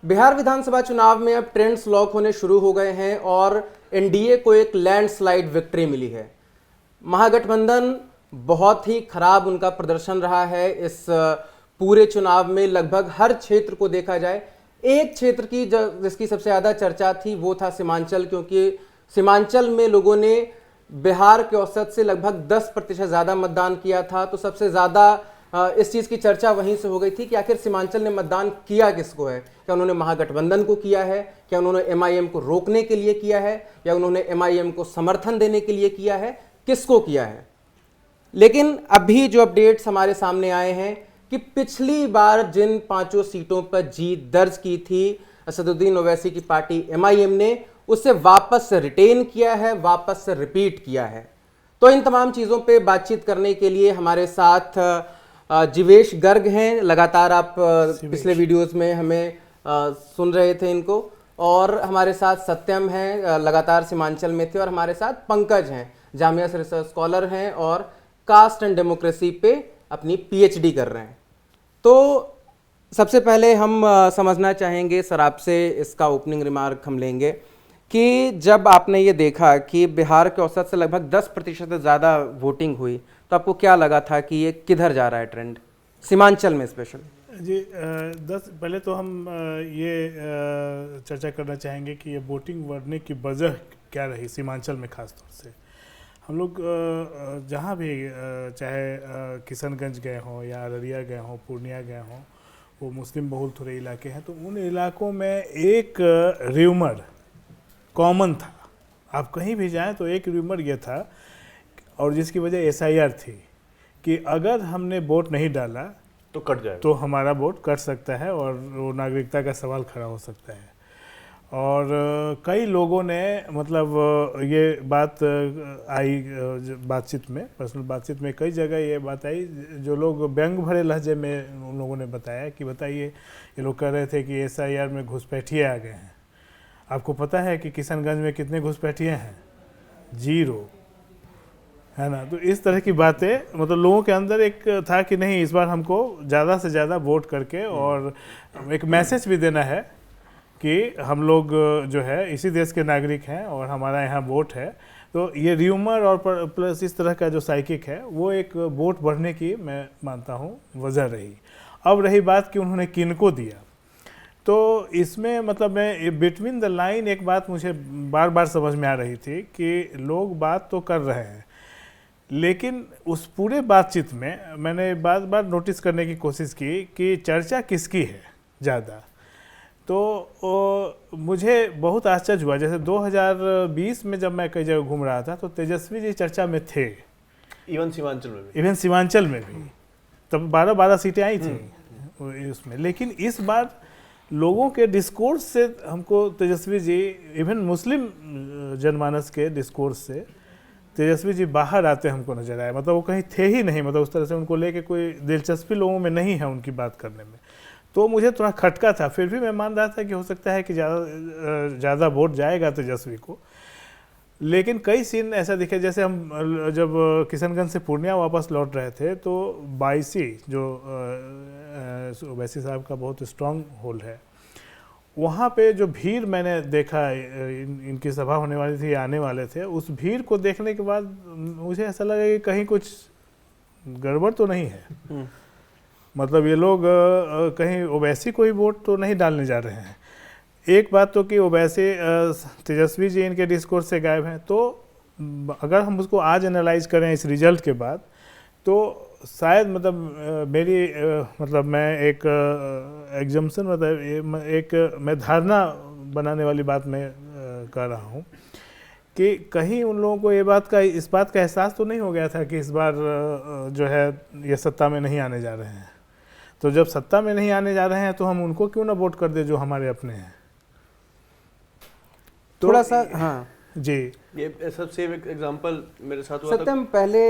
बिहार विधानसभा चुनाव में अब ट्रेंड्स लॉक होने शुरू हो गए हैं और एनडीए को एक लैंडस्लाइड विक्ट्री मिली है। महागठबंधन बहुत ही खराब उनका प्रदर्शन रहा है इस पूरे चुनाव में। लगभग हर क्षेत्र को देखा जाए, एक क्षेत्र की जिसकी सबसे ज्यादा चर्चा थी वो था सीमांचल, क्योंकि सीमांचल में लोगों ने बिहार के औसत से लगभग 10% ज्यादा मतदान किया था। तो सबसे ज्यादा इस चीज की चर्चा वहीं से हो गई थी कि आखिर सीमांचल ने मतदान किया किसको है। क्या उन्होंने महागठबंधन को किया है, क्या उन्होंने एमआईएम को रोकने के लिए किया है, या उन्होंने एमआईएम को समर्थन देने के लिए किया है, किसको किया है। लेकिन अभी जो अपडेट्स हमारे सामने आए हैं कि पिछली बार जिन 5 सीटों पर जीत दर्ज की थी असदुद्दीन ओवैसी की पार्टी एमआईएम ने, उसे वापस से रिटेन किया है, वापस से रिपीट किया है। तो इन तमाम चीज़ों पे बातचीत करने के लिए हमारे साथ जीवेश गर्ग हैं। लगातार आप पिछले वीडियोस में हमें सुन रहे थे इनको। और हमारे साथ सत्यम हैं, लगातार सीमांचल में थे। और हमारे साथ पंकज हैं, जामिया से रिसर्च स्कॉलर हैं और कास्ट एंड डेमोक्रेसी पे अपनी पीएचडी कर रहे हैं। तो सबसे पहले हम समझना चाहेंगे सर आपसे, इसका ओपनिंग रिमार्क हम लेंगे कि जब आपने ये देखा कि बिहार के औसत से लगभग 10% से ज़्यादा वोटिंग हुई, तो आपको क्या लगा था कि ये किधर जा रहा है ट्रेंड, सीमांचल में स्पेशल? जी, पहले तो हम ये चर्चा करना चाहेंगे कि ये वोटिंग बढ़ने की वजह क्या रही सीमांचल में खास तौर से। हम लोग जहाँ भी चाहे किशनगंज गए हों या अररिया गए हों, पूर्णिया गए हों, वो मुस्लिम बहुल थोड़े इलाके हैं, तो उन इलाकों में एक र्यूमर कॉमन था। आप कहीं भी जाएं तो एक र्यूमर ये था, और जिसकी वजह एसआईआर थी कि अगर हमने वोट नहीं डाला तो कट जाएगा, तो हमारा वोट कट सकता है और वो नागरिकता का सवाल खड़ा हो सकता है। और कई लोगों ने मतलब ये बात आई बातचीत में, पर्सनल बातचीत में कई जगह ये बात आई, जो लोग व्यंग भरे लहजे में उन लोगों ने बताया कि बताइए, ये लोग कह रहे थे कि एसआईआर में घुसपैठिए आ गए हैं। आपको पता है कि किशनगंज में कितने घुसपैठिए हैं? 0, है ना। तो इस तरह की बातें, मतलब लोगों के अंदर एक था कि नहीं, इस बार हमको ज़्यादा से ज़्यादा वोट करके और एक मैसेज भी देना है कि हम लोग जो है इसी देश के नागरिक हैं और हमारा यहाँ वोट है। तो ये र्यूमर और प्लस इस तरह का जो साइकिक है वो एक वोट बढ़ने की मैं मानता हूँ वजह रही। अब रही बात कि उन्होंने किनको दिया, तो इसमें मतलब मैं बिटवीन द लाइन एक बात मुझे बार बार समझ में आ रही थी कि लोग बात तो कर रहे हैं, लेकिन उस पूरे बातचीत में मैंने बार बार नोटिस करने की कोशिश की कि चर्चा किसकी है ज़्यादा। तो मुझे बहुत आश्चर्य हुआ, जैसे 2020 में जब मैं कई जगह घूम रहा था तो तेजस्वी जी चर्चा में थे, इवन सीमांचल में भी तब 12 सीटें आई थी उसमें। लेकिन इस बार लोगों के डिस्कोर्स से हमको तेजस्वी जी, इवन मुस्लिम जनमानस के डिस्कोर्स से तेजस्वी जी बाहर आते हमको नजर आए। मतलब वो कहीं थे ही नहीं, मतलब उस तरह से उनको लेके कोई दिलचस्पी लोगों में नहीं है उनकी बात करने में। तो मुझे थोड़ा खटका था, फिर भी मैं मान रहा था कि हो सकता है कि ज़्यादा वोट जाएगा तेजस्वी को। लेकिन कई सीन ऐसा दिखे, जैसे हम जब किशनगंज से पूर्णिया वापस लौट रहे थे तो बाईसी जो ओवैसी साहब का बहुत स्ट्रांग होल्ड है, वहाँ पे जो भीड़ मैंने देखा, इनकी सभा होने वाली थी, आने वाले थे, उस भीड़ को देखने के बाद मुझे ऐसा लगा कि कहीं कुछ गड़बड़ तो नहीं है। मतलब ये लोग कहीं ओवैसी को ही वोट तो नहीं डालने जा रहे हैं। एक बात तो कि ओवैसी तेजस्वी जी इनके डिस्कोर्स से गायब हैं, तो अगर हम उसको आज एनालाइज करें इस रिजल्ट के बाद, तो शायद मतलब मेरी मतलब मैं एक एग्जम्पशन, मतलब एक मैं धारणा बनाने वाली बात मैं कर रहा हूँ कि कहीं उन लोगों को इस बात का एहसास तो नहीं हो गया था कि इस बार जो है ये सत्ता में नहीं आने जा रहे हैं। तो जब सत्ता में नहीं आने जा रहे हैं तो हम उनको क्यों ना वोट कर दे जो हमारे अपने हैं। थोड़ा सा हाँ जी, ये सब सेम एक एग्जांपल मेरे साथ हुआ था। सत्यम, पहले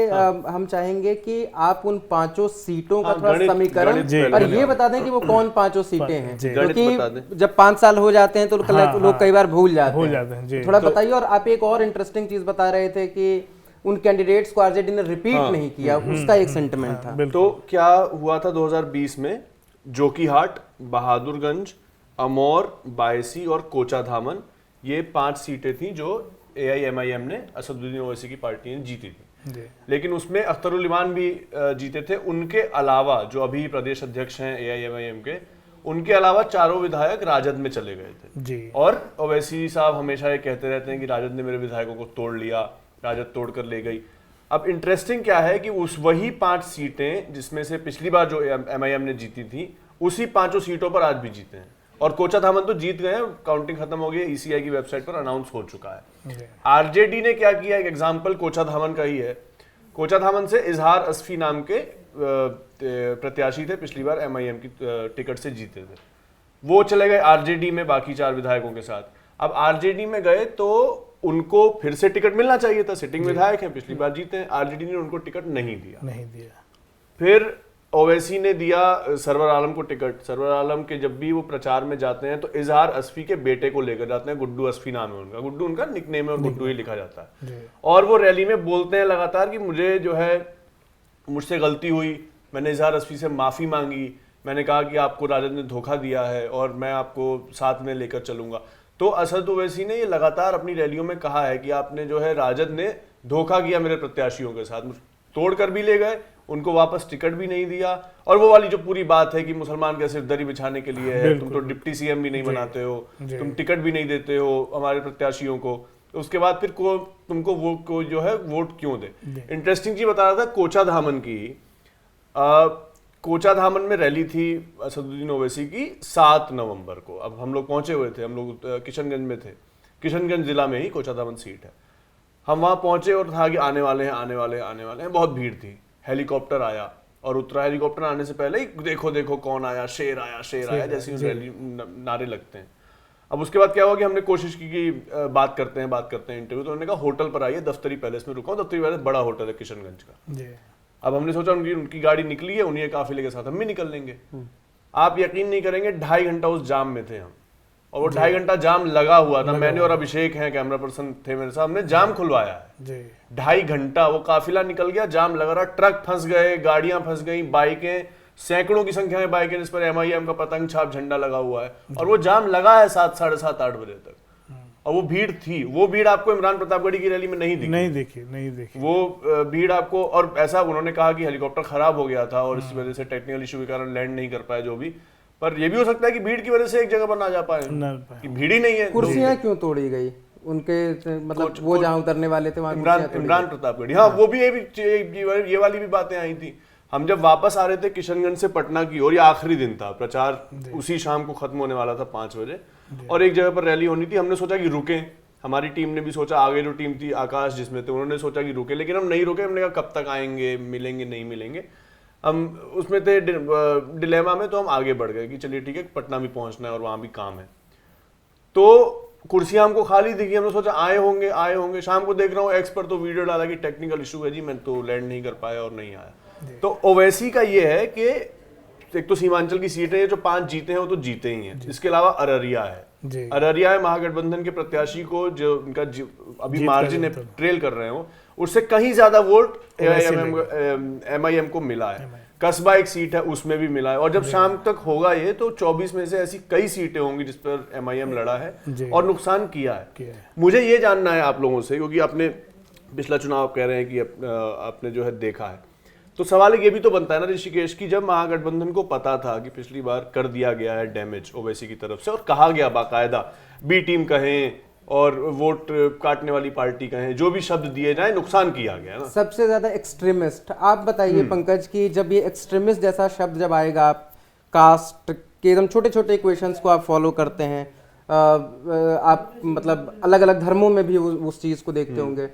हम चाहेंगे कि आप उन 5 सीटों का थोड़ा समीकरण और ये बता दें कि वो कौन 5 सीटें हैं, क्योंकि जब 5 साल हो जाते हैं तो लोग कई बार भूल जाते हैं। थोड़ा बताइए। और आप एक और इंटरेस्टिंग चीज बता रहे थे कि उन कैंडिडेट्स को आरजेडी ने रिपीट नहीं किया, उसका एक सेंटिमेंट था। तो क्या हुआ था 2020 में जोकीहाट, बहादुरगंज, अमौर, बायसी और कोचाधामन, ये 5 सीटें थी जो AIMIM ने, असदुद्दीन ओवैसी की पार्टी ने जीती थी। लेकिन उसमें अख्तरुल इमान भी जीते थे। उनके अलावा जो अभी प्रदेश अध्यक्ष हैं AIMIM के, उनके अलावा चारों विधायक राजद में चले गए थे जी। और ओवैसी साहब हमेशा ये कहते रहते हैं कि राजद ने मेरे विधायकों को तोड़ लिया, राजद तोड़ कर ले गई। अब इंटरेस्टिंग क्या है कि उस वही 5 सीटें जिसमें से पिछली बार जो MIM ने जीती थी, उसी 5 सीटों पर आज भी जीते हैं। और कोचाधामन तो जीत गए हैं, काउंटिंग खत्म हो गई है, ECI की वेबसाइट पर अनाउंस हो चुका है। RJD ने क्या किया, एक एग्जाम्पल कोचाधामन का ही है। कोचाधामन से इजहार असफी नाम के प्रत्याशी थे, पिछली बार MIM की टिकट से जीते थे। वो चले गए RJD में बाकी 4 विधायकों के साथ। अब RJD में गए तो उनको फिर से टिकट मिलना चाहिए था, सिटिंग विधायक हैं, पिछली बार जीते हैं। RJD ने उनको टिकट नहीं दिया। फिर ओवैसी ने दिया सरवर आलम को टिकट। सरवर आलम के जब भी वो प्रचार में जाते हैं तो इजहार असफी के बेटे को लेकर जाते हैं, गुड्डू असफी नाम है उनका, गुड्डू उनका निकनेम है और गुड्डू ही लिखा जाता है। और वो रैली में बोलते हैं लगातार कि मुझे जो है, मुझसे गलती हुई, मैंने इजहार असफी से माफी मांगी, मैंने कहा कि आपको राजद ने धोखा दिया है और मैं आपको साथ में लेकर चलूंगा। तो असद ओवैसी ने ये लगातार अपनी रैलियों में कहा है कि आपने जो है, राजद ने धोखा किया मेरे प्रत्याशियों के साथ, तोड़ कर भी ले गए, उनको वापस टिकट भी नहीं दिया। और वो वाली जो पूरी बात है कि मुसलमान कैसे दरी बिछाने के लिए है, तुम तो डिप्टी CM भी नहीं बनाते हो, तुम टिकट भी नहीं देते हो हमारे प्रत्याशियों को, उसके बाद फिर तुमको वो जो है वोट क्यों दे। इंटरेस्टिंग चीज बता रहा था कोचाधामन की। कोचाधामन में रैली थी असदुद्दीन ओवैसी की 7 नवंबर को। अब हम लोग पहुंचे हुए थे, हम लोग किशनगंज में थे, किशनगंज जिला में ही कोचाधामन सीट है। हम वहां पहुंचे और था कि आने वाले हैं, बहुत भीड़ थी। हेलीकॉप्टर आया और उतरा। हेलीकॉप्टर आने से पहले ही देखो देखो कौन आया, शेर आया जैसे रैली नारे लगते हैं। अब उसके बाद क्या हुआ कि हमने कोशिश की कि बात करते हैं इंटरव्यू। तो उन्होंने कहा होटल पर आइए, दफ्तरी पैलेस में रुका हूं। दफ्तरी पैलेस बड़ा होटल है किशनगंज का। अब हमने सोचा उनकी गाड़ी निकली है, उन्हीं काफिले के साथ हम भी निकल लेंगे। आप यकीन नहीं करेंगे, 2.5 घंटा उस जाम में थे हम, और वो 2.5 घंटा जाम लगा हुआ था। मैंने और अभिषेक हैं, कैमरा पर्सन थे मेरे साथ, हमने जाम खुलवाया है। 2.5 घंटा वो काफिला निकल गया, जाम लगा रहा, ट्रक फंस गए, गाड़ियां फंस गई, बाइकें, सैकड़ों की संख्या में बाइकें जिस पर MIM का पतंग छाप झंडा लगा हुआ है, और वो जाम लगा है 7, साढ़े 7, 8 बजे तक। और वो भीड़ थी, वो भीड़ आपको इमरान प्रतापगढ़ी की रैली में नहीं दिखी। वो भीड़ आपको, और ऐसा उन्होंने कहा कि हेलीकॉप्टर खराब हो गया था और इस वजह से टेक्निकल इशू के कारण लैंड नहीं कर पाया, जो भी। पर ये भी हो सकता है कि भीड़ की वजह से एक जगह पर ना जा पाए, कि भीड़ ही नहीं है। कुर्सियां क्यों तोड़ी गई उनके, मतलब वो जहां उतरने वाले थे वहां इमरान प्रतापगढ़ी, हाँ वो भी ये वाली भी बातें आई थी। हम जब वापस आ रहे थे किशनगंज से पटना की ओर, ये आखिरी दिन था, प्रचार उसी शाम को खत्म होने वाला था 5 बजे, और एक जगह पर रैली होनी थी। हमने सोचा कि रुकें, हमारी टीम ने भी सोचा, आगे जो टीम थी आकाश जिसमें थे, उन्होंने सोचा कि रुके, लेकिन हम नहीं रुके। हमने कहा कब तक आएंगे, मिलेंगे नहीं मिलेंगे, हम उसमें थे डिलेमा में। तो हम आगे बढ़ गए कि चलिए ठीक है, पटना भी पहुंचना है और वहां भी काम है। तो कुर्सियां हमको खाली दिखी, हमने सोचा आए होंगे। शाम को देख रहा हूँ एक्स पर तो वीडियो डाला कि टेक्निकल इशू है जी, मैं तो लैंड नहीं कर पाया और नहीं आया। तो ओवैसी का ये है कि एक तो सीमांचल की सीट है, जो 5 जीते हैं वो तो जीते ही हैं। इसके अलावा अररिया है, अररिया है महागठबंधन के प्रत्याशी को, जो उनका अभी मार्जिन है, ट्रेल कर रहे हो, उससे कहीं ज्यादा वोट MIM को मिला है। कस्बा एक सीट है, उसमें भी मिला है। और जब शाम तक होगा ये, तो 24 में से ऐसी कई सीटें होंगी जिस पर MIM लड़ा है और नुकसान किया है। मुझे ये जानना है आप लोगों से, क्योंकि आपने पिछला चुनाव कह रहे हैं कि आपने जो है देखा है, तो सवाल ये भी तो बनता है ना ऋषिकेश की, जब महागठबंधन को पता था कि पिछली बार कर दिया गया है डैमेज ओवैसी की तरफ से, और कहा गया बाकायदा, बी टीम कहें और वोट काटने वाली पार्टी कहें, जो भी शब्द दिए जाए, नुकसान किया गया ना। सबसे ज्यादा एक्सट्रीमिस्ट आप बताइए पंकज, की जब ये एक्सट्रीमिस्ट जैसा शब्द जब आएगा, आप कास्ट के एकदम छोटे छोटे इक्वेशंस को आप फॉलो करते हैं, आप मतलब अलग अलग धर्मों में भी उस चीज को देखते होंगे,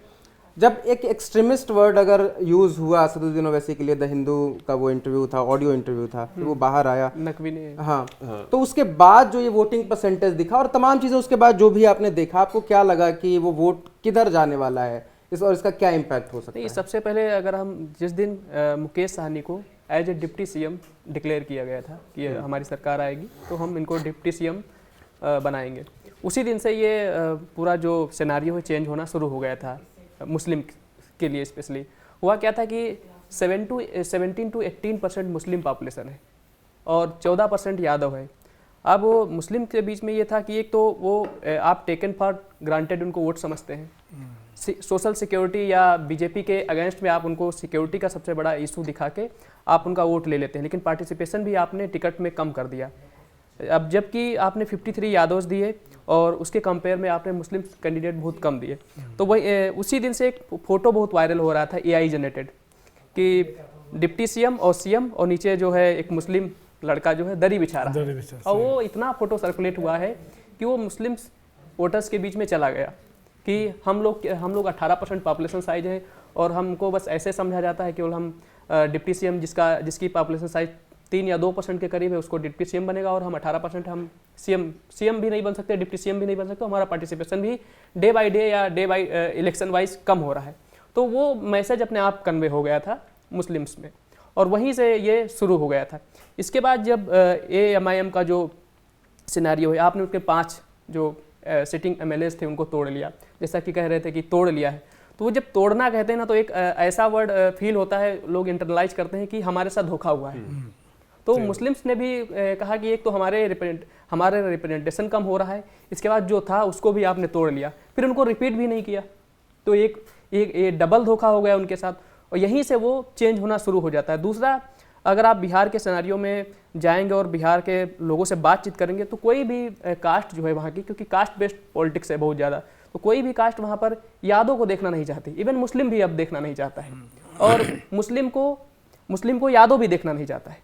जब एक एक्सट्रीमिस्ट वर्ड अगर यूज हुआ असदुद्दीन ओवैसी के लिए, द हिंदू का वो इंटरव्यू था, ऑडियो इंटरव्यू था, तो वो बाहर आया नकवी ने, हाँ, तो उसके बाद जो ये वोटिंग परसेंटेज दिखा और तमाम चीजें, उसके बाद जो भी आपने देखा, आपको क्या लगा कि वो वोट किधर जाने वाला है और इसका क्या इम्पैक्ट हो सकता है? सबसे पहले अगर हम जिस दिन मुकेश सहनी को as a deputy CM declare किया गया था कि हमारी सरकार आएगी तो हम इनको डिप्टी CM बनाएंगे, उसी दिन से ये पूरा जो सिनेरियो है चेंज होना शुरू हो गया था। मुस्लिम के लिए स्पेशली हुआ क्या था कि 17 to 18% मुस्लिम पॉपुलेशन है और 14% यादव है, अब वो मुस्लिम के बीच में ये था कि एक तो वो आप टेकन फॉर ग्रांटेड उनको वोट समझते हैं, सोशल सिक्योरिटी या बीजेपी के अगेंस्ट में आप उनको सिक्योरिटी का सबसे बड़ा इशू दिखा के आप उनका वोट ले लेते हैं, लेकिन पार्टिसिपेशन भी आपने टिकट में कम कर दिया। अब जबकि आपने 53 यादव्स दिए और उसके कंपेयर में आपने मुस्लिम कैंडिडेट बहुत कम दिए। तो वही उसी दिन से एक फोटो बहुत वायरल हो रहा था एआई जनरेटेड कि डिप्टी सीएम और सीएम और नीचे जो है एक मुस्लिम लड़का जो है दरी बिछा रहा है, और वो इतना फोटो सर्कुलेट हुआ है कि वो मुस्लिम वोटर्स के बीच में चला गया कि हम लोग 18% पॉपुलेशन साइज है और हमको बस ऐसे समझा जाता है केवल हम डिप्टी सीएम जिसकी पॉपुलेशन साइज 3 या 2% के करीब है उसको डिप्टी सीएम बनेगा, और हम 18% हम सीएम भी नहीं बन सकते, डिप्टी सीएम भी नहीं बन सकते, हमारा पार्टिसिपेशन भी डे बाई डे या डे बाई इलेक्शन वाइज कम हो रहा है। तो वो मैसेज अपने आप कन्वे हो गया था मुस्लिम्स में, और वहीं से ये शुरू हो गया था। इसके बाद जब AMIM का जो सिनेरियो है, आपने उसके 5 जो सिटिंग MLAs थे उनको तोड़ लिया, जैसा कि कह रहे थे कि तोड़ लिया है। तो वो जब तोड़ना कहते हैं ना, तो एक ऐसा वर्ड फील होता है, लोग इंटरनलाइज करते हैं कि हमारे साथ धोखा हुआ है। तो मुस्लिम्स ने भी कहा कि एक तो हमारे रिप्रेजेंटेशन कम हो रहा है, इसके बाद जो था उसको भी आपने तोड़ लिया, फिर उनको रिपीट भी नहीं किया, तो एक डबल धोखा हो गया उनके साथ, और यहीं से वो चेंज होना शुरू हो जाता है। दूसरा, अगर आप बिहार के सिनेरियो में जाएंगे और बिहार के लोगों से बातचीत करेंगे तो कोई भी कास्ट जो है वहाँ की, क्योंकि कास्ट बेस्ड पॉलिटिक्स है बहुत ज़्यादा, तो कोई भी कास्ट वहाँ पर यादव को देखना नहीं चाहती, इवन मुस्लिम भी अब देखना नहीं चाहता है, और मुस्लिम को यादव भी देखना नहीं चाहता है।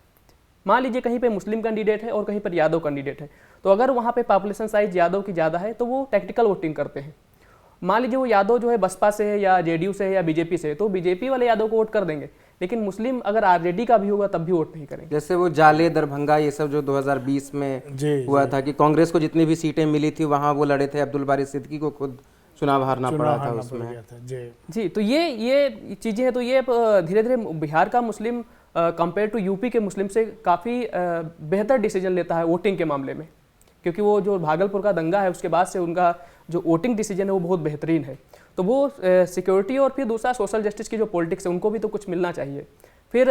मान लीजिए कहीं पे मुस्लिम कैंडिडेट है और कहीं पर यादव कैंडिडेट है, तो अगर वहाँ पे पॉपुलेशन साइज यादव की ज़्यादा है तो वो टैक्टिकल वोटिंग करते हैं। मान लीजिए वो यादव जो है बसपा से है या JDU से है या बीजेपी से है, तो बीजेपी वाले यादव को वोट कर देंगे, लेकिन मुस्लिम अगर RJD का भी होगा तब भी वोट नहीं करेंगे। जैसे वो जाले दरभंगा ये सब जो 2020 में हुआ था कि कांग्रेस को जितनी भी सीटें मिली थी वहां वो लड़े थे, अब्दुल बारी सिद्दीकी को खुद चुनाव हारना पड़ा था उसमें। जी, तो ये चीज़ें हैं। तो ये धीरे धीरे बिहार का मुस्लिम कंपेयर टू यूपी के मुस्लिम से काफ़ी बेहतर डिसीजन लेता है वोटिंग के मामले में, क्योंकि वो जो भागलपुर का दंगा है उसके बाद से उनका जो वोटिंग डिसीजन है वो बहुत बेहतरीन है। तो वो सिक्योरिटी और फिर दूसरा सोशल जस्टिस की जो पॉलिटिक्स है उनको भी तो कुछ मिलना चाहिए। फिर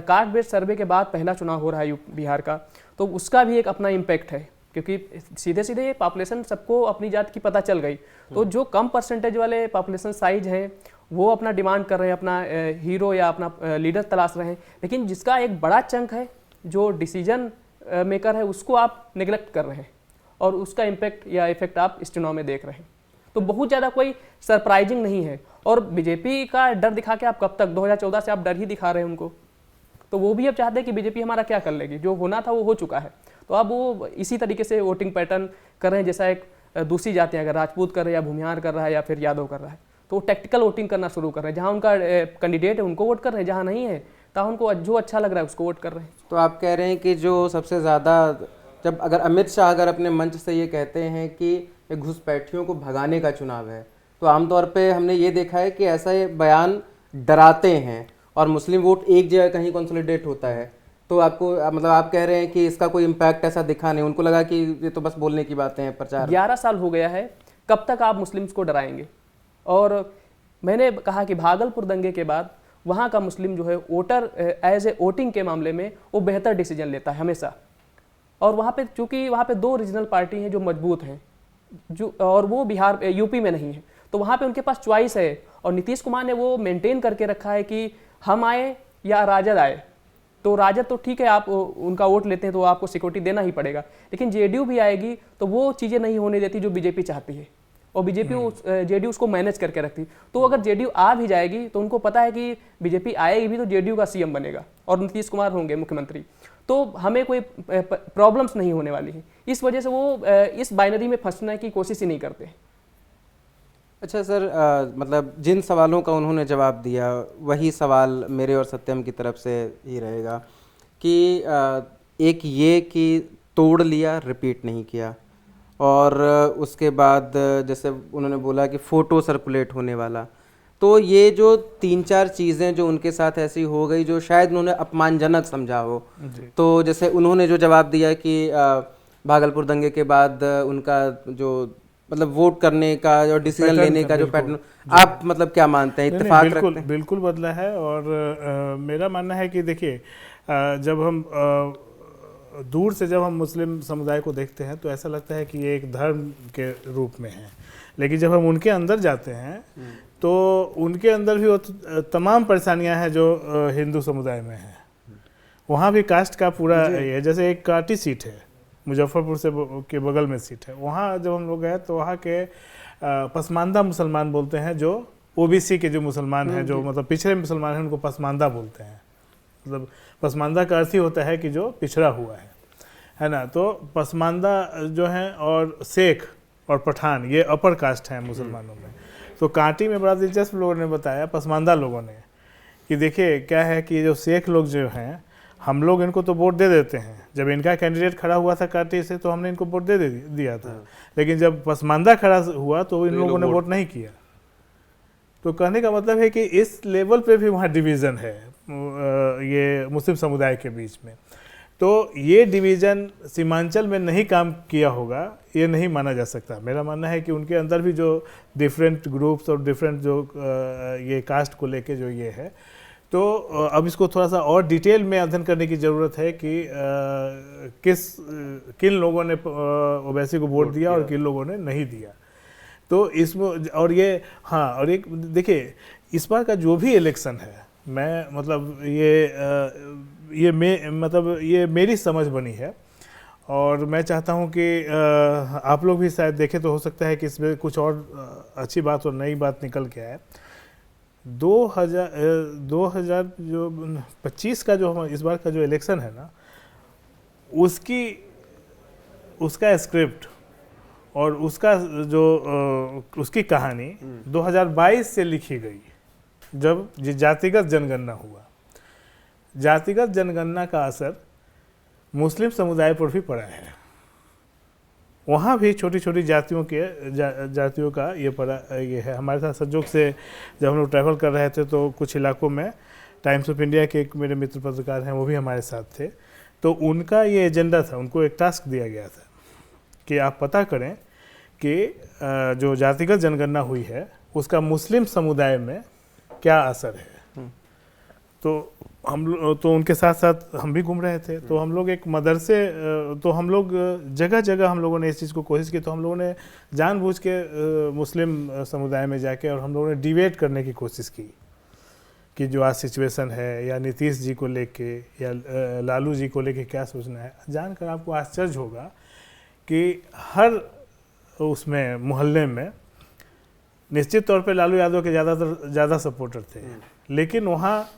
कास्ट बेस्ड सर्वे के बाद पहला चुनाव हो रहा है बिहार का, तो उसका भी एक अपना इम्पैक्ट है, क्योंकि सीधे सीधे ये पॉपुलेशन सबको अपनी जात की पता चल गई, तो जो कम परसेंटेज वाले पॉपुलेशन साइज हैं वो अपना डिमांड कर रहे हैं, अपना हीरो या अपना लीडर तलाश रहे हैं, लेकिन जिसका एक बड़ा चंक है जो डिसीजन मेकर है उसको आप निगलेक्ट कर रहे हैं, और उसका इम्पैक्ट या इफेक्ट आप इस चुनाव में देख रहे हैं। तो बहुत ज़्यादा कोई सरप्राइजिंग नहीं है, और बीजेपी का डर दिखा के आप कब तक, 2014 से आप डर ही दिखा रहे हैं उनको, तो वो भी अब चाहते हैं कि बीजेपी हमारा क्या कर लेगी, जो होना था वो हो चुका है। तो अब वो इसी तरीके से वोटिंग पैटर्न कर रहे हैं, जैसा एक दूसरी जातियाँ अगर राजपूत कर रहे हैं या भूमिहार कर रहा है या फिर यादव कर रहा है, तो वो टैक्टिकल वोटिंग करना शुरू कर रहे हैं, जहाँ उनका कैंडिडेट है उनको वोट कर रहे हैं, जहाँ नहीं है तो उनको जो अच्छा लग रहा है उसको वोट कर रहे हैं। तो आप कह रहे हैं कि जो सबसे ज़्यादा, जब अगर अमित शाह अगर अपने मंच से ये कहते हैं कि घुसपैठियों को भगाने का चुनाव है, तो आमतौर पे हमने ये देखा है कि ऐसा ये बयान डराते हैं और मुस्लिम वोट एक जगह कहीं कंसोलिडेट होता है। तो आपको मतलब आप कह रहे हैं कि इसका कोई इम्पैक्ट ऐसा दिखा नहीं, उनको लगा कि ये तो बस बोलने की बातें हैं, प्रचार। 11 साल हो गया है, कब तक आप मुस्लिम्स को डराएंगे? और मैंने कहा कि भागलपुर दंगे के बाद वहाँ का मुस्लिम जो है वोटर एज ए वोटिंग के मामले में वो बेहतर डिसीजन लेता है हमेशा, और वहाँ पे चूँकि वहाँ पे 2 रीजनल पार्टी हैं जो मजबूत हैं, जो और वो बिहार यूपी में नहीं है, तो वहाँ पे उनके पास चॉइस है, और नीतीश कुमार ने वो मेंटेन करके रखा है कि हम आए या राजद आए। तो राजद तो ठीक है, आप उनका वोट लेते हैं तो आपको सिक्योरिटी देना ही पड़ेगा, लेकिन JDU भी आएगी तो वो चीज़ें नहीं होने देती जो बीजेपी चाहती है, और JDU उसको मैनेज करके रखती। तो अगर JDU आ भी जाएगी तो उनको पता है कि बीजेपी आएगी भी तो JDU का CM बनेगा और नीतीश कुमार होंगे मुख्यमंत्री, तो हमें कोई प्रॉब्लम्स नहीं होने वाली है। इस वजह से वो इस बाइनरी में फंसने की कोशिश ही नहीं करते। अच्छा सर, मतलब जिन सवालों का उन्होंने जवाब दिया वही सवाल मेरे और सत्यम की तरफ से ही रहेगा कि एक ये कि तोड़ लिया, रिपीट नहीं किया, और उसके बाद जैसे उन्होंने बोला कि फ़ोटो सर्कुलेट होने वाला, तो ये जो 3-4 चीज़ें जो उनके साथ ऐसी हो गई जो शायद उन्होंने अपमानजनक समझा हो। तो जैसे उन्होंने जो जवाब दिया कि भागलपुर दंगे के बाद उनका जो मतलब वोट करने का और डिसीजन लेने का जो पैटर्न, आप मतलब क्या मानते हैं, इत्तेफाक रखते हैं? बिल्कुल बदला है, और मेरा मानना है कि देखिए जब हम दूर से जब हम मुस्लिम समुदाय को देखते हैं तो ऐसा लगता है कि ये एक धर्म के रूप में है, लेकिन जब हम उनके अंदर जाते हैं तो उनके अंदर भी वो तमाम परेशानियां हैं जो हिंदू समुदाय में हैं। वहाँ भी कास्ट का पूरा ये, जैसे एक काटी सीट है मुजफ्फरपुर से के बगल में सीट है, वहाँ जब हम लोग गए तो वहाँ के पसमानदा मुसलमान बोलते हैं, जो ओबीसी के जो मुसलमान हैं, जो मतलब पिछड़े मुसलमान हैं, उनको पसमानदा बोलते हैं। मतलब पसमानदा का अर्थ ही होता है कि जो पिछड़ा हुआ है ना। तो पसमानदा जो हैं और शेख और पठान ये अपर कास्ट हैं मुसलमानों में। तो कांटी में बड़ा दिलचस्प लोगों ने बताया, पसमानदा लोगों ने, कि देखिए क्या है कि जो शेख लोग जो हैं, हम लोग इनको तो वोट दे देते हैं। जब इनका कैंडिडेट खड़ा हुआ था कांटी से तो हमने इनको वोट दे दिया था, लेकिन जब पसमानदा खड़ा हुआ तो इन लोगों ने वोट नहीं किया। तो कहने का मतलब है कि इस लेवल पे भी वहाँ डिवीज़न है ये मुस्लिम समुदाय के बीच में। तो ये डिवीज़न सीमांचल में नहीं काम किया होगा, ये नहीं माना जा सकता। मेरा मानना है कि उनके अंदर भी जो डिफरेंट ग्रुप्स और डिफरेंट जो ये कास्ट को लेके जो ये है, तो अब इसको थोड़ा सा और डिटेल में अध्ययन करने की ज़रूरत है कि किन लोगों ने ओवैसी को वोट दिया और किन लोगों ने नहीं दिया। तो इसमें और ये हाँ, और एक देखिए इस बार का जो भी इलेक्शन है, मैं मतलब ये मेरी समझ बनी है और मैं चाहता हूँ कि आप लोग भी शायद देखें तो हो सकता है कि इसमें कुछ और अच्छी बात और नई बात निकल के आए। 2025 का जो इस बार का जो इलेक्शन है ना, उसका स्क्रिप्ट और उसका जो उसकी कहानी 2022 से लिखी गई, जब जातिगत जनगणना हुआ। जातिगत जनगणना का असर मुस्लिम समुदाय पर भी पड़ा है। वहाँ भी छोटी छोटी जातियों का ये है। हमारे साथ संजोग से जब हम लोग ट्रैवल कर रहे थे तो कुछ इलाकों में टाइम्स ऑफ इंडिया के एक मेरे मित्र पत्रकार हैं, वो भी हमारे साथ थे। तो उनका ये एजेंडा था, उनको एक टास्क दिया गया था कि आप पता करें कि जो जातिगत जनगणना हुई है उसका मुस्लिम समुदाय में क्या असर है। तो उनके साथ साथ हम भी घूम रहे थे। तो हम लोग एक मदरसे, तो हम लोग जगह जगह हम लोगों ने इस चीज़ को कोशिश की। तो हम लोगों ने जानबूझ के मुस्लिम समुदाय में जाके और हम लोगों ने डिबेट करने की कोशिश की कि जो आज सिचुएशन है, या नीतीश जी को लेके या लालू जी को लेके क्या सोचना है। जानकर आपको आश्चर्य होगा कि हर उसमें मोहल्ले में निश्चित तौर पे लालू यादव के ज़्यादा सपोर्टर थे, लेकिन वहाँ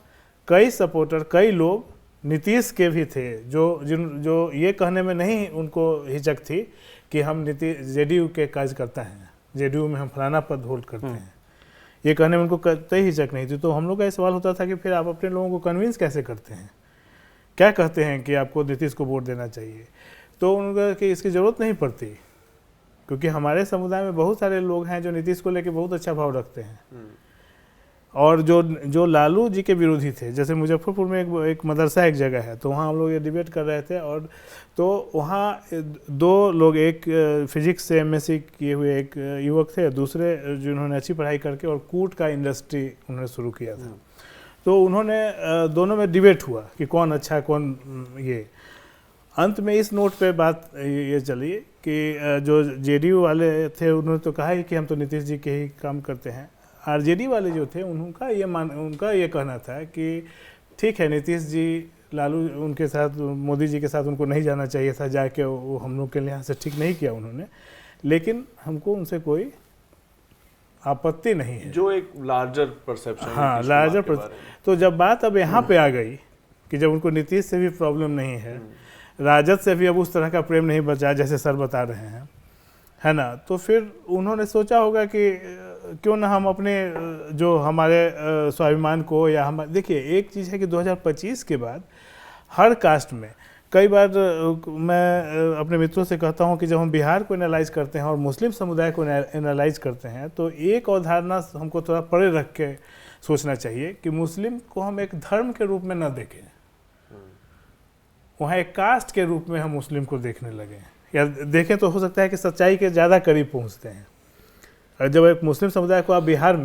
कई लोग नीतीश के भी थे जो ये कहने में नहीं उनको हिचक थी कि हम जेडीयू के कार्यकर्ता हैं, जेडीयू में हम फलाना पद होल्ड करते हैं, ये कहने में उनको कतई हिचक नहीं थी। तो हम लोग का ये सवाल होता था कि फिर आप अपने लोगों को कन्विंस कैसे करते हैं, क्या कहते हैं कि आपको नीतीश को वोट देना चाहिए। तो उनको कि इसकी ज़रूरत नहीं पड़ती, क्योंकि हमारे समुदाय में बहुत सारे लोग हैं जो नीतीश को लेके बहुत अच्छा भाव रखते हैं। और जो लालू जी के विरोधी थे, जैसे मुजफ्फरपुर में एक मदरसा एक जगह है, तो वहाँ हम लोग ये डिबेट कर रहे थे। और तो वहाँ दो लोग, एक फिजिक्स से एमएससी किए हुए एक युवक थे, दूसरे जिन्होंने अच्छी पढ़ाई करके और कूट का इंडस्ट्री उन्होंने शुरू किया था। तो उन्होंने दोनों में डिबेट हुआ कि कौन अच्छा कौन ये। अंत में इस नोट पे बात ये चली कि जो जेडीयू वाले थे उन्होंने तो कहा ही कि हम तो नीतीश जी के ही काम करते हैं। आरजेडी वाले जो थे उनका ये कहना था कि ठीक है, नीतीश जी लालू उनके साथ, मोदी जी के साथ उनको नहीं जाना चाहिए था, जाके वो हम लोग के लिए यहाँ से ठीक नहीं किया उन्होंने, लेकिन हमको उनसे कोई आपत्ति नहीं है। जो एक लार्जर परसेप्शन, हाँ, लार्जर। तो जब बात अब यहाँ पे आ गई कि जब उनको नीतीश से भी प्रॉब्लम नहीं है, राजद से भी अब उस तरह का प्रेम नहीं बचा जैसे सर बता रहे हैं, है ना, तो फिर उन्होंने सोचा होगा कि क्यों ना हम अपने जो हमारे स्वाभिमान को, या हम देखिए एक चीज़ है कि 2025 के बाद हर कास्ट में, कई बार मैं अपने मित्रों से कहता हूं कि जब हम बिहार को एनालाइज करते हैं और मुस्लिम समुदाय को एनालाइज करते हैं, तो एक अवधारणा हमको थोड़ा परे रख के सोचना चाहिए कि मुस्लिम को हम एक धर्म के रूप में न देखें, वहाँ एक कास्ट के रूप में हम मुस्लिम को देखने लगे, या देखें तो हो सकता है कि सच्चाई के ज़्यादा करीब पहुँचते हैं। जब एक मुस्लिम समुदाय को आप बिहार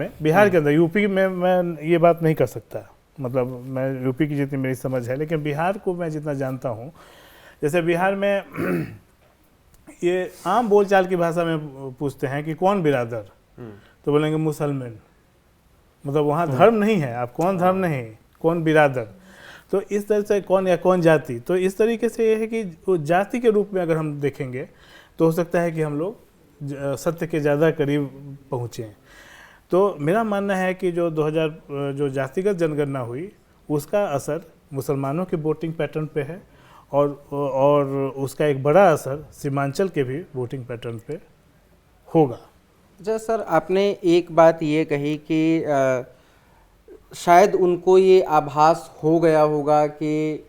के अंदर, यूपी में मैं ये बात नहीं कर सकता, मतलब मैं यूपी की जितनी मेरी समझ है, लेकिन बिहार को मैं जितना जानता हूँ जैसे बिहार में ये आम बोलचाल की भाषा में पूछते हैं कि कौन बिरादर, तो बोलेंगे मुसलमान। मतलब वहाँ धर्म नहीं है, आप कौन धर्म नहीं, कौन बिरादर। तो इस तरह से कौन या कौन जाति, तो इस तरीके से ये है कि वो जाति के रूप में अगर हम देखेंगे तो हो सकता है कि हम लोग सत्य के ज़्यादा करीब पहुँचें। तो मेरा मानना है कि जो 2000 जो जातिगत जनगणना हुई उसका असर मुसलमानों के वोटिंग पैटर्न पे है और उसका एक बड़ा असर सीमांचल के भी वोटिंग पैटर्न पे होगा। अच्छा सर, आपने एक बात ये कही कि शायद उनको ये आभास हो गया होगा कि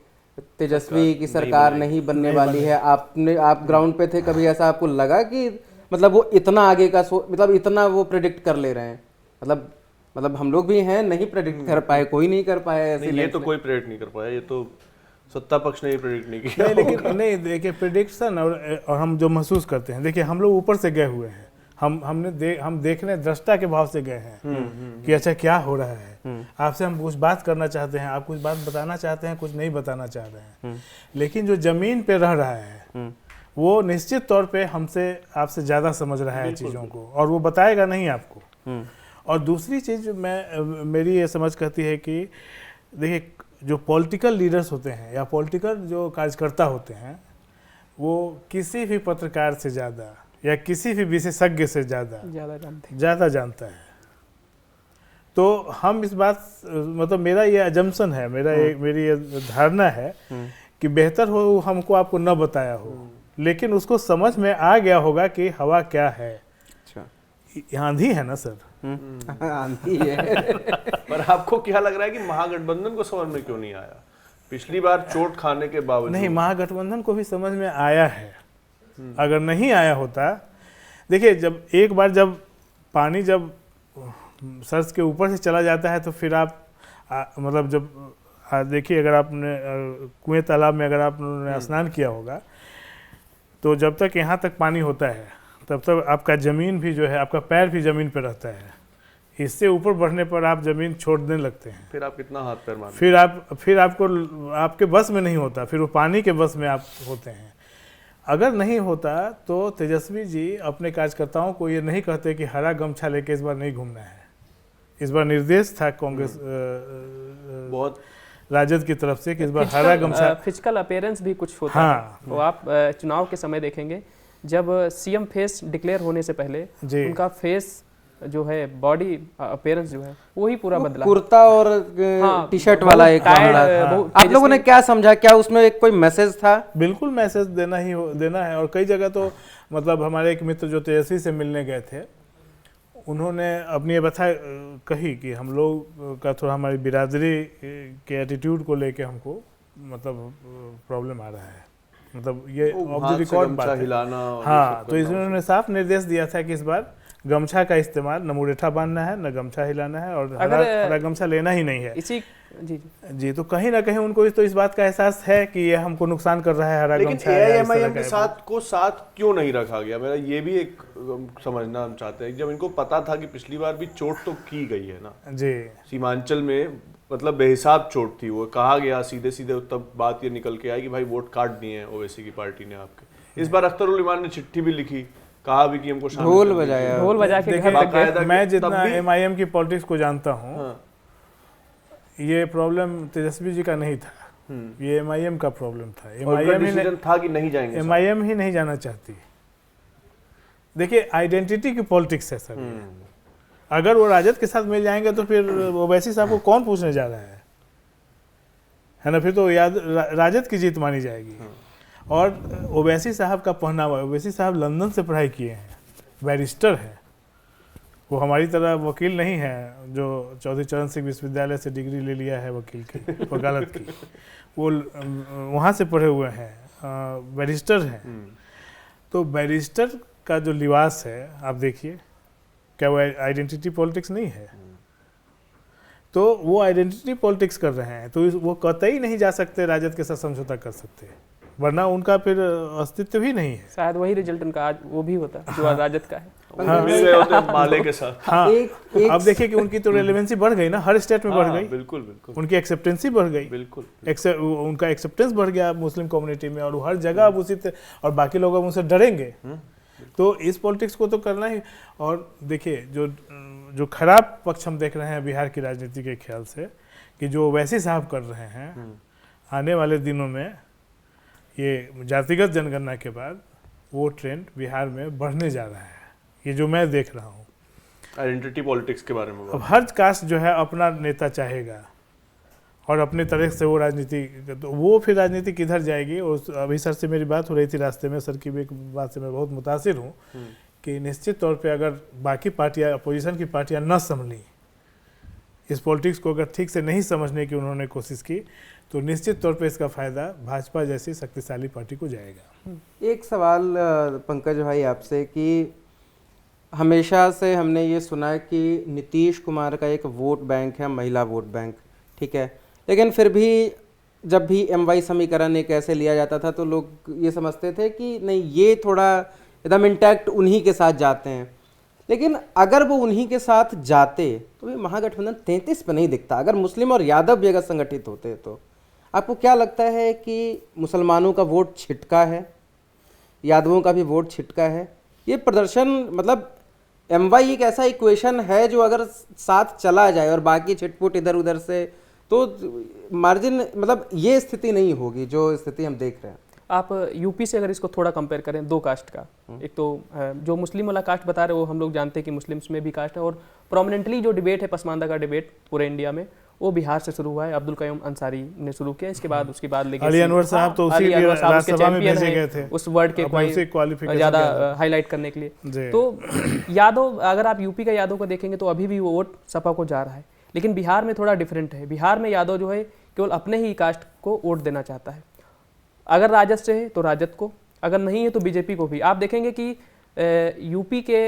तेजस्वी की सरकार नहीं बनने वाली है। आप ग्राउंड पे थे, कभी ऐसा आपको लगा कि मतलब वो इतना आगे का मतलब इतना वो प्रेडिक्ट कर ले रहे हैं? मतलब हम लोग भी हैं, नहीं प्रेडिक्ट कर पाए, कोई नहीं कर पाया ऐसे। ये तो कोई प्रेडिक्ट नहीं कर पाया, ये तो सत्ता पक्ष ने ये प्रेडिक्ट नहीं किया। नहीं, लेकिन नहीं, देखिए प्रेडिक्शन और हम जो महसूस करते हैं, देखिए हम लोग ऊपर से गए हुए हैं, हम देखने दृष्टा के भाव से गए हैं कि अच्छा क्या हो रहा है। आपसे हम कुछ बात करना चाहते हैं, आप कुछ बात बताना चाहते हैं, कुछ नहीं बताना चाह रहे हैं, लेकिन जो जमीन पे रह रहा है वो निश्चित तौर पे हमसे आपसे ज़्यादा समझ रहा है चीज़ों को, और वो बताएगा नहीं आपको। और दूसरी चीज़ मेरी ये समझ कहती है कि देखिए जो पॉलिटिकल लीडर्स होते हैं या पॉलिटिकल जो कार्यकर्ता होते हैं वो किसी भी पत्रकार से ज़्यादा या किसी भी विशेषज्ञ से ज़्यादा जानता है। तो हम इस बात, मतलब मेरा ये अजम्पशन है, मेरी ये धारणा है कि बेहतर हो हमको आपको न बताया हो, लेकिन उसको समझ में आ गया होगा कि हवा क्या है। अच्छा, आंधी है ना सर, आंधी है। पर आपको क्या लग रहा है कि महागठबंधन को समझ में क्यों नहीं आया? पिछली बार चोट खाने के बावजूद। नहीं, महागठबंधन को भी समझ में आया है। अगर नहीं आया होता, देखिए जब एक बार जब पानी जब सर के ऊपर से चला जाता है तो फिर आप मतलब जब देखिए अगर आपने कुएं तालाब में अगर आपने स्नान किया होगा तो जब तक यहाँ तक पानी होता है तब तक आपका ज़मीन भी जो है, आपका पैर भी ज़मीन पर रहता है। इससे ऊपर बढ़ने पर आप ज़मीन छोड़ने लगते हैं, फिर आप कितना हाथ पैर मारते हैं, फिर आपको आपके बस में नहीं होता, फिर वो पानी के बस में आप होते हैं। अगर नहीं होता तो तेजस्वी जी अपने कार्यकर्ताओं को ये नहीं कहते कि हरा गमछा लेके इस बार नहीं घूमना है। इस बार निर्देश था कांग्रेस बहुत राजद की तरफ से कि इस बार हरा गमछा। फिजिकल अपीयरेंस भी कुछ होता है, तो आप चुनाव के समय देखेंगे जब सीएम फेस डिक्लेयर होने से पहले उनका फेस जो है, बॉडी अपीयरेंस जो है वही पूरा बदला। कुर्ता और टी शर्ट वाला एक आप लोगों ने क्या समझा, क्या उसमें एक कोई मैसेज था? बिल्कुल मैसेज देना है। और कई जगह तो मतलब हमारे एक मित्र जो तेजस्वी से मिलने गए थे, उन्होंने अपनी ये बात कही कि हम लोग का थोड़ा हमारी बिरादरी के एटीट्यूड को लेके हमको मतलब प्रॉब्लम आ रहा है। मतलब ये ऑफ द रिकॉर्ड बात है। हाँ, तो इसमें उन्होंने साफ निर्देश दिया था कि इस बार गमछा का इस्तेमाल न मुरेठा बांधना है, न गमछा हिलाना है, और हरा गमछा लेना ही नहीं है। इसी जी तो कहीं ना कहीं उनको इस बात का एहसास है कि ये हमको नुकसान कर रहा है हरा गमछा। लेकिन AIMIM के साथ क्यों नहीं रखा गया? मेरा ये भी एक समझना हम चाहते हैं। जब इनको पता था कि पिछली बार भी चोट तो की गई है ना जी, सीमांचल में, मतलब बेहिसाब चोट थी, वो कहा गया सीधे सीधे, तब बात ये निकल के आई कि भाई वोट काट दिए हैं ओवैसी की पार्टी ने आपके। इस बार अख्तर उल इमान ने चिट्ठी भी लिखी, कहा भी कि हमको ढोल बजा के घर तक गए। मैं जितना MIM की पॉलिटिक्स को जानता हूँ, ये प्रॉब्लम तेजस्वी जी का नहीं था, ये MIM का प्रॉब्लम था। MIM था कि नहीं जाएंगे, MIM ही नहीं जाना चाहती। देखिए आइडेंटिटी की पॉलिटिक्स है सर। अगर वो राजद के साथ मिल जाएंगे तो फिर ओवैसी साहब को कौन पूछने जा रहा है ना? फिर तो राजद की जीत मानी जाएगी। और ओवैसी साहब का पहनावा, ओवैसी साहब लंदन से पढ़ाई किए हैं, बैरिस्टर है, वो हमारी तरह वकील नहीं है जो चौधरी चरण सिंह विश्वविद्यालय से डिग्री ले लिया है वकील की, वकालत की। वो वहाँ से पढ़े हुए हैं, बैरिस्टर हैं। तो बैरिस्टर का जो लिबास है आप देखिए, क्या वो आइडेंटिटी पॉलिटिक्स नहीं है? तो वो आइडेंटिटी पॉलिटिक्स कर रहे हैं, तो वो कतई नहीं जा सकते राजद के साथ समझौता कर सकते, वरना उनका फिर अस्तित्व ही नहीं है। शायद वही रिजल्ट उनका आज वो भी होता जो आज राजद का है। मिल रहे होते हैं माले के साथ। हाँ, एक अब देखिए कि उनकी तो रेलेवेंसी बढ़ गई ना, हर स्टेट में बढ़ हाँ, गई, बिल्कुल बिल्कुल उनकी एक्सेप्टेंसी बढ़ गई, बिल्कुल उनका एक्सेप्टेंस बढ़ गया मुस्लिम कम्युनिटी में, और वो हर जगह अब उसी और बाकी लोग अब उनसे डरेंगे। तो इस पॉलिटिक्स को तो करना ही। और देखिए जो खराब पक्ष हम देख रहे हैं बिहार की राजनीति के ख्याल से, कि जो वैसी साहब कर रहे हैं, आने वाले दिनों में ये जातिगत जनगणना के बाद वो ट्रेंड बिहार में बढ़ने जा रहा है, ये जो मैं देख रहा हूँ। आइडेंटिटी पॉलिटिक्स के बारे में अब हर कास्ट जो है अपना नेता चाहेगा और अपने तरह से वो राजनीति, तो वो फिर राजनीति किधर जाएगी। और अभी सर से मेरी बात हो रही थी रास्ते में, सर की भी एक बात से मैं बहुत मुतासिर हूँ कि निश्चित तौर पे अगर बाकी पार्टियां, अपोजिशन की पार्टियां न संभली, इस पॉलिटिक्स को अगर ठीक से नहीं समझने की उन्होंने कोशिश की, तो निश्चित तौर पे इसका फ़ायदा भाजपा जैसी शक्तिशाली पार्टी को जाएगा। एक सवाल पंकज भाई आपसे, कि हमेशा से हमने ये सुना है कि नीतीश कुमार का एक वोट बैंक है महिला वोट बैंक, ठीक है, लेकिन फिर भी जब भी MY समीकरण एक ऐसे लिया जाता था तो लोग ये समझते थे कि नहीं, ये थोड़ा एकदम इंटैक्ट उन्हीं के साथ जाते हैं। लेकिन अगर वो उन्हीं के साथ जाते तो भी महागठबंधन 33 पे नहीं दिखता। अगर मुस्लिम और यादव भी अगर संगठित होते तो आपको क्या लगता है कि मुसलमानों का वोट छिटका है, यादवों का भी वोट छिटका है? ये प्रदर्शन मतलब MY एक ऐसा इक्वेशन है जो अगर साथ चला जाए और बाकी छिटपुट इधर उधर से, तो मार्जिन मतलब ये स्थिति नहीं होगी जो स्थिति हम देख रहे हैं। आप यूपी से अगर इसको थोड़ा कंपेयर करें दो कास्ट का, एक तो जो मुस्लिम वाला कास्ट बता रहे हो, हम लोग जानते हैं कि मुस्लिम्स में भी कास्ट है, और प्रोमिनेंटली जो डिबेट है पसमानदा का डिबेट पूरे इंडिया में, वो बिहार से शुरू हुआ है। अब्दुल कयूम अंसारी ने शुरू किया, उसके बाद लेके अली अनवर साहब तो उसी राज्यसभा में भेजे गए थे उस वर्ड के कोई ज़्यादा हाईलाइट करने के लिए। तो यादव, अगर आप यूपी का यादव को देखेंगे तो अभी भी वो वोट सपा को जा रहा है, लेकिन बिहार में थोड़ा डिफरेंट है। बिहार में यादव जो है केवल अपने ही कास्ट को वोट देना चाहता है। अगर राजद से है तो राजद को, अगर नहीं है तो बीजेपी को भी। आप देखेंगे कि यूपी के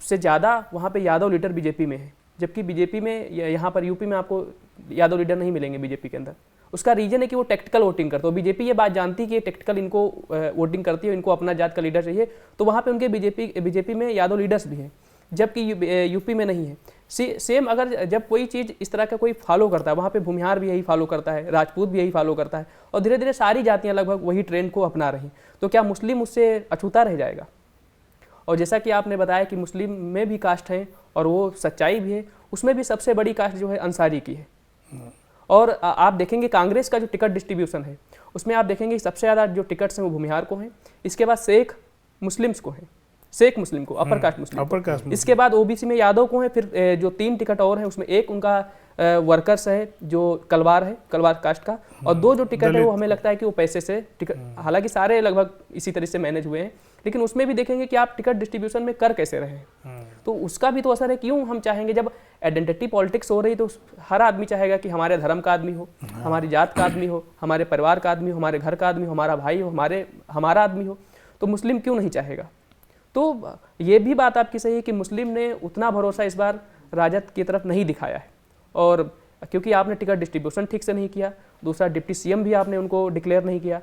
से ज़्यादा वहाँ पे यादव लीडर बीजेपी में है, जबकि बीजेपी में, यहाँ पर यूपी में आपको यादव लीडर नहीं मिलेंगे बीजेपी के अंदर। उसका रीजन है कि वो टेक्टिकल वोटिंग करते हो। बीजेपी ये बात जानती है कि टेक्टिकल इनको वोटिंग करती है, इनको अपना जात का लीडर चाहिए, तो वहाँ पे उनके बीजेपी में यादव लीडर्स भी हैं, जबकि यूपी में नहीं है। सेम अगर जब कोई चीज़ इस तरह का कोई फॉलो करता है, वहाँ पे भूमिहार भी यही फॉलो करता है, राजपूत भी यही फॉलो करता है, और धीरे धीरे सारी जातियाँ लगभग वही ट्रेंड को अपना रही, तो क्या मुस्लिम उससे अछूता रह जाएगा? और जैसा कि आपने बताया कि मुस्लिम में भी कास्ट हैं और वो सच्चाई भी है, उसमें भी सबसे बड़ी कास्ट जो है अंसारी की है। और आप देखेंगे कांग्रेस का जो टिकट डिस्ट्रीब्यूशन है, उसमें आप देखेंगे सबसे ज़्यादा जो टिकट्स हैं वो भूमिहार को हैं, इसके बाद शेख मुस्लिम्स को हैं, शेख मुस्लिम को, अपर कास्ट मुस्लिम, इसके बाद ओबीसी में यादव को है, फिर जो 3 टिकट और हैं उसमें एक उनका वर्कर्स है जो कलवार है, कलवार कास्ट का, और 2 जो टिकट है वो हमें लगता है कि वो पैसे से टिकट, हालांकि सारे लगभग इसी तरह से मैनेज हुए हैं, लेकिन उसमें भी देखेंगे कि आप टिकट डिस्ट्रीब्यूशन में कर कैसे रहे हैं, तो उसका भी तो असर है। क्यों हम चाहेंगे, जब आइडेंटिटी पॉलिटिक्स हो रही तो हर आदमी चाहेगा कि हमारे धर्म का आदमी हो, हमारी जात का आदमी हो, हमारे परिवार का आदमी हो, हमारे घर का आदमी हो, हमारा भाई हो, हमारा आदमी हो, तो मुस्लिम क्यों नहीं चाहेगा? तो ये भी बात आपकी सही है कि मुस्लिम ने उतना भरोसा इस बार राजद की तरफ नहीं दिखाया है, और क्योंकि आपने टिकट डिस्ट्रीब्यूशन ठीक से नहीं किया, दूसरा डिप्टी सीएम भी आपने उनको डिक्लेयर नहीं किया,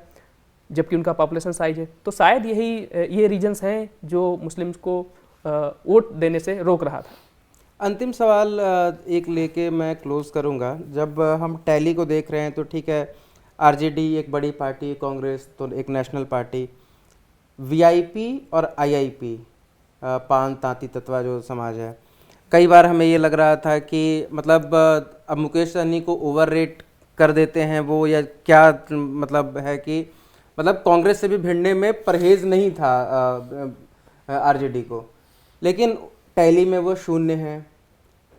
जबकि उनका पॉपुलेशन साइज है, तो शायद ये रीजंस हैं जो मुस्लिम्स को वोट देने से रोक रहा था। अंतिम सवाल एक लेके मैं क्लोज करूंगा। जब हम टैली को देख रहे हैं तो ठीक है, आरजेडी एक बड़ी पार्टी, कांग्रेस तो एक नेशनल पार्टी, वीआईपी और आईआईपी, पान तांती तत्वा जो समाज है, कई बार हमें ये लग रहा था कि मतलब अब मुकेश सहनी को ओवररेट कर देते हैं वो, या क्या मतलब है कि मतलब कांग्रेस से भी भिड़ने में परहेज नहीं था आरजेडी को, लेकिन टैली में वो 0 है,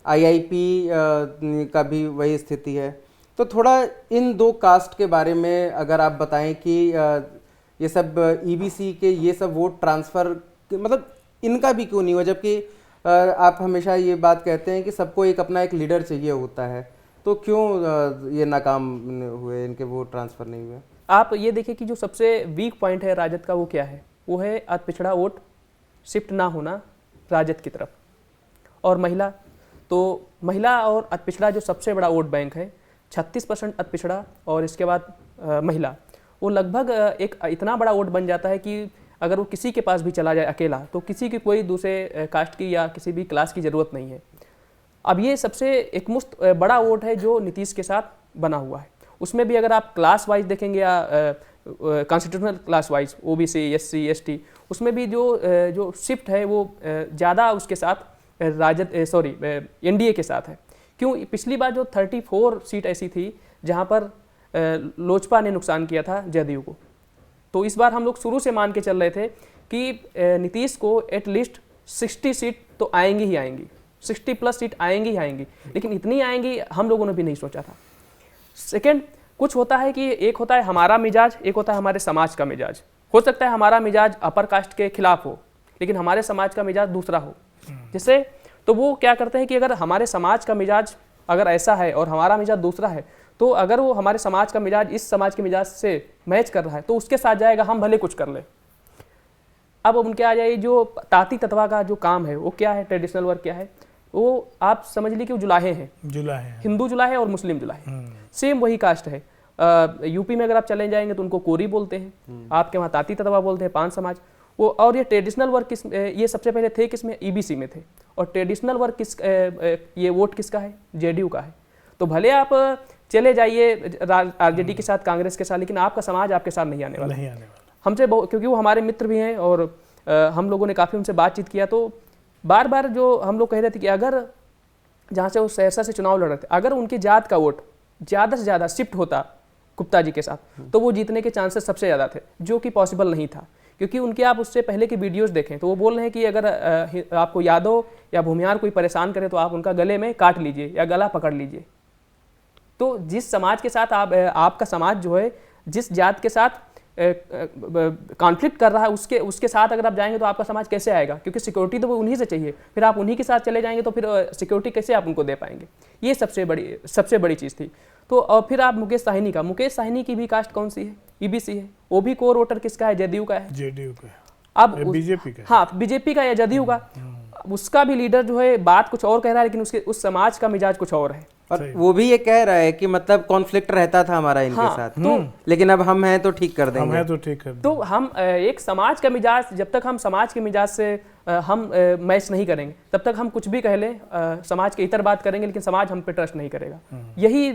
आईआईपी का भी वही स्थिति है। तो थोड़ा इन 2 कास्ट के बारे में अगर आप बताएं कि ये सब ईबीसी के ये सब वोट ट्रांसफ़र मतलब इनका भी क्यों नहीं हुआ, जबकि आप हमेशा ये बात कहते हैं कि सबको एक अपना एक लीडर चाहिए होता है, तो क्यों ये नाकाम हुए, इनके वोट ट्रांसफ़र नहीं हुए? आप ये देखिए कि जो सबसे वीक पॉइंट है राजद का वो क्या है, वो है अति पिछड़ा वोट शिफ्ट ना होना राजद की तरफ, और महिला, तो महिला और अति पिछड़ा जो सबसे बड़ा वोट बैंक है, 36% अति पिछड़ा और इसके बाद महिला, वो लगभग एक इतना बड़ा वोट बन जाता है कि अगर वो किसी के पास भी चला जाए अकेला, तो किसी की कोई दूसरे कास्ट की या किसी भी क्लास की ज़रूरत नहीं है। अब ये सबसे एक मुश्त बड़ा वोट है जो नीतीश के साथ बना हुआ है। उसमें भी अगर आप क्लास वाइज देखेंगे या constitutional class wise, OBC, SC, ST, उसमें भी जो शिफ्ट है वो ज़्यादा उसके साथ NDA के साथ है। क्यों? पिछली बार जो 34 सीट ऐसी थी जहाँ पर लोजपा ने नुकसान किया था जदयू को, तो इस बार हम लोग शुरू से मान के चल रहे थे कि नीतीश को एटलीस्ट 60 सीट तो आएंगी ही आएंगी, 60+ सीट आएंगी ही आएंगी, लेकिन इतनी आएंगी हम लोगों ने भी नहीं सोचा था। सेकंड, कुछ होता है कि एक होता है हमारा मिजाज, एक होता है हमारे समाज का मिजाज। हो सकता है हमारा मिजाज अपर कास्ट के खिलाफ हो, लेकिन हमारे समाज का मिजाज दूसरा हो। जैसे तो वो क्या करते हैं कि अगर हमारे समाज का मिजाज अगर ऐसा है और हमारा मिजाज दूसरा है, तो अगर वो हमारे समाज का मिजाज इस समाज के मिजाज से मैच कर रहा है तो उसके साथ जाएगा, हम भले कुछ कर ले। अब उनके आ जाइए जो ताती तत्वा का जो काम है वो क्या है, ट्रेडिशनल वर्क क्या है, वो आप समझ लीजिए कि वो जुलाहे हैं, हिंदू जुलाहे और मुस्लिम जुलाहे, सेम वही कास्ट है। यूपी में अगर आप चले जाएंगे तो उनको कोरी बोलते हैं, आपके वहाँ ताती तत्वा बोलते हैं, पान समाज वो। और ये ट्रेडिशनल वर्क ये सबसे पहले थे किसमें, EBC में थे। और ट्रेडिशनल वर्क ये वोट किसका है, JDU का है। तो भले आप चले जाइए RJD के साथ, कांग्रेस के साथ, लेकिन आपका समाज आपके साथ नहीं आने वाला हमसे, क्योंकि वो हमारे मित्र भी हैं और हम लोगों ने काफ़ी उनसे बातचीत किया। तो बार बार जो हम लोग कह रहे थे कि अगर जहाँ से वो सहरसा से चुनाव लड़ रहे थे, अगर उनकी जात का वोट ज़्यादा से ज़्यादा शिफ्ट होता गुप्ता जी के साथ, तो वो जीतने के चांसेस सबसे ज़्यादा थे, जो कि पॉसिबल नहीं था। क्योंकि उनके आप उससे पहले की वीडियोस देखें तो वो बोल रहे हैं कि अगर आपको यादव या भूमिहार कोई परेशान करे तो आप उनका गले में काट लीजिए या गला पकड़ लीजिए। तो जिस समाज के साथ आपका समाज जो है जिस जात के साथ कॉन्फ्लिक्ट कर रहा है उसके साथ अगर आप जाएंगे तो आपका समाज कैसे आएगा, क्योंकि सिक्योरिटी तो वो उन्हीं से चाहिए। फिर आप उन्हीं के साथ चले जाएंगे तो फिर सिक्योरिटी कैसे आप उनको दे पाएंगे। ये सबसे बड़ी चीज़ थी। तो और फिर आप मुकेश साहनी की भी कास्ट कौन सी है, EBC है। वो भी कोर वोटर किसका है, JDU का है। अब BJP का, हाँ BJP का या JDU का, उसका भी लीडर जो है बात कुछ और कह रहा है, लेकिन उसके उस समाज का मिजाज कुछ और है। और वो भी ये कह रहा है कि मतलब कॉन्फ्लिक्ट रहता था हमारा इनके साथ, तो लेकिन अब हम हैं तो ठीक कर देंगे। तो हम एक समाज का मिजाज, जब तक हम समाज के मिजाज से हम मैच नहीं करेंगे तब तक हम कुछ भी कह लें, समाज के इतर बात करेंगे, लेकिन समाज हम पे ट्रस्ट नहीं करेगा। यही